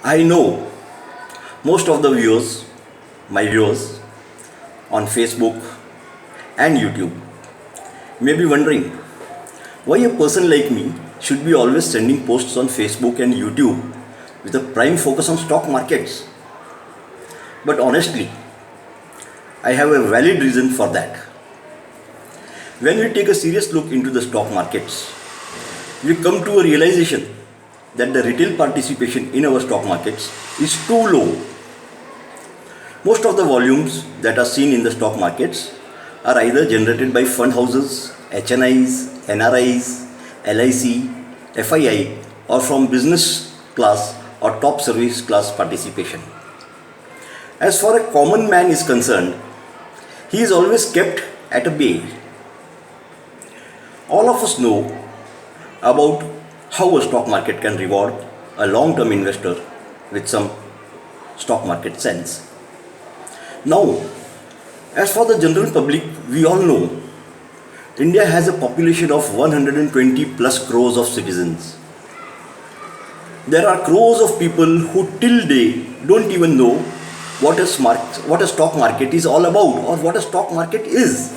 I know most of the viewers, my viewers on Facebook and YouTube, may be wondering why a person like me should be always sending posts on Facebook and YouTube with a prime focus on stock markets. But honestly, I have a valid reason for that. When we take a serious look into the stock markets, we come to a realization that the retail participation in our stock markets is too low. Most of the volumes that are seen in the stock markets are either generated by fund houses, HNIs, NRIs, LIC, FII, or from business class or top service class participation. As far as a common man is concerned, he is always kept at a bay. All of us know about how a stock market can reward a long-term investor with some stock market sense. Now, as for the general public, we all know India has a population of 120 plus crores of citizens. There are crores of people who till date don't even know what a stock market is all about or what a stock market is.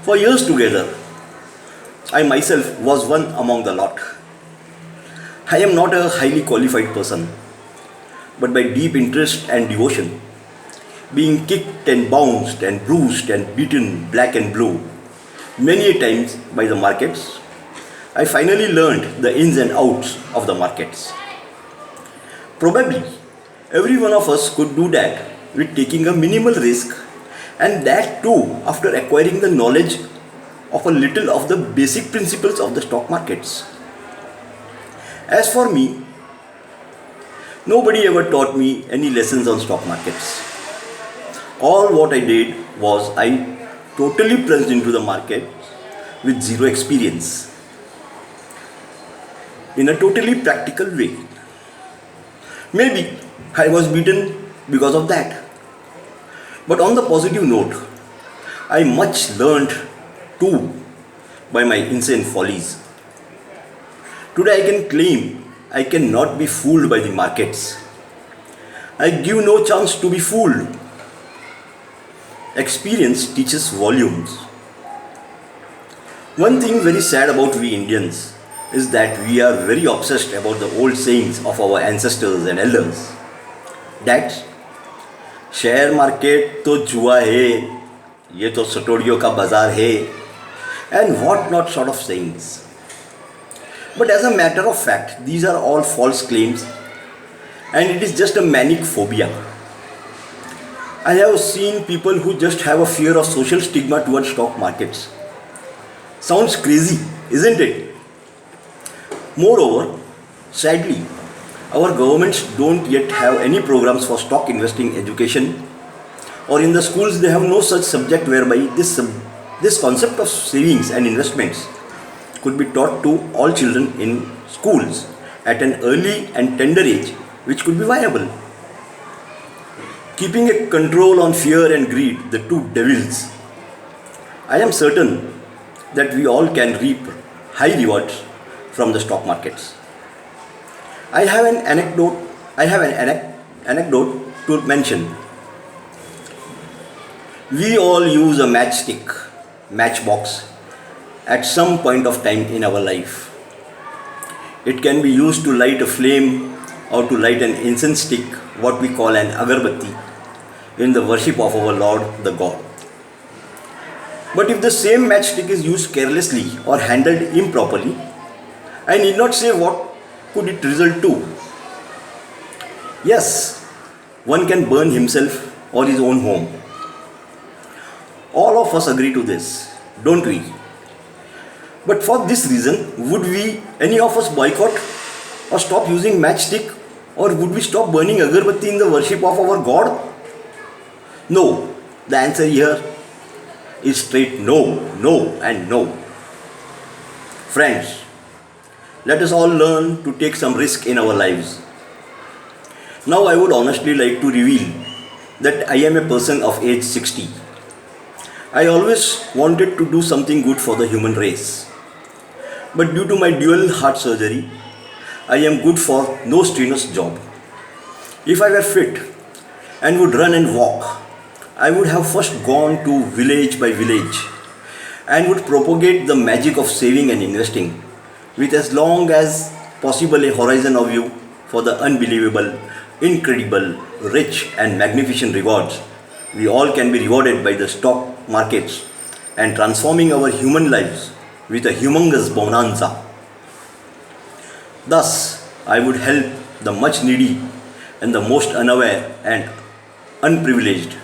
For years together, I myself was one among the lot. I am not a highly qualified person, but by deep interest and devotion, being kicked and bounced and bruised and beaten black and blue many a times by the markets, I finally learned the ins and outs of the markets. Probably every one of us could do that with taking a minimal risk, and that too after acquiring the knowledge of a little of the basic principles of the stock markets. As for me, nobody ever taught me any lessons on stock markets. All what I did was I totally plunged into the market with zero experience in a totally practical way. Maybe I was beaten because of that. But on the positive note, I much learned too by my insane follies. Today I can claim I cannot be fooled by the markets. I give no chance to be fooled. Experience teaches volumes. One thing very sad about we Indians is that we are very obsessed about the old sayings of our ancestors and elders. That share market to जुआ है, ये तो सटोरियों का बाजार है, and what not sort of sayings. But as a matter of fact, these are all false claims and it is just a manic phobia. I have seen people who just have a fear of social stigma towards stock markets. Sounds crazy, isn't it? Moreover, sadly, our governments don't yet have any programs for stock investing education, or in the schools they have no such subject whereby this concept of savings and investments could be taught to all children in schools at an early and tender age, which could be viable. Keeping a control on fear and greed, the two devils, I am certain that we all can reap high rewards from the stock markets. I have an anecdote to mention. We all use a matchbox at some point of time in our life. It can be used to light a flame or to light an incense stick, what we call an agarbatti, in the worship of our Lord the God. But if the same matchstick is used carelessly or handled improperly, I need not say what could it result to. Yes, one can burn himself or his own home. All of us agree to this, don't we? But for this reason, would any of us boycott or stop using matchstick, or would we stop burning agarbatti in the worship of our God? No, the answer here is straight no, no and no. Friends, let us all learn to take some risk in our lives. Now I would honestly like to reveal that I am a person of age 60. I always wanted to do something good for the human race. But due to my dual heart surgery, I am good for no strenuous job. If I were fit and would run and walk, I would have first gone to village by village and would propagate the magic of saving and investing with as long as possible a horizon of view for the unbelievable, incredible, rich and magnificent rewards we all can be rewarded by the stock markets and transforming our human lives with a humongous bonanza. Thus, I would help the much needy and the most unaware and unprivileged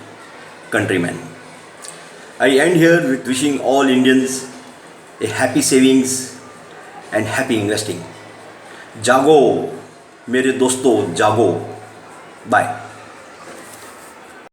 countrymen. I end here with wishing all Indians a happy savings and happy investing. जागो मेरे दोस्तों जागो. Bye.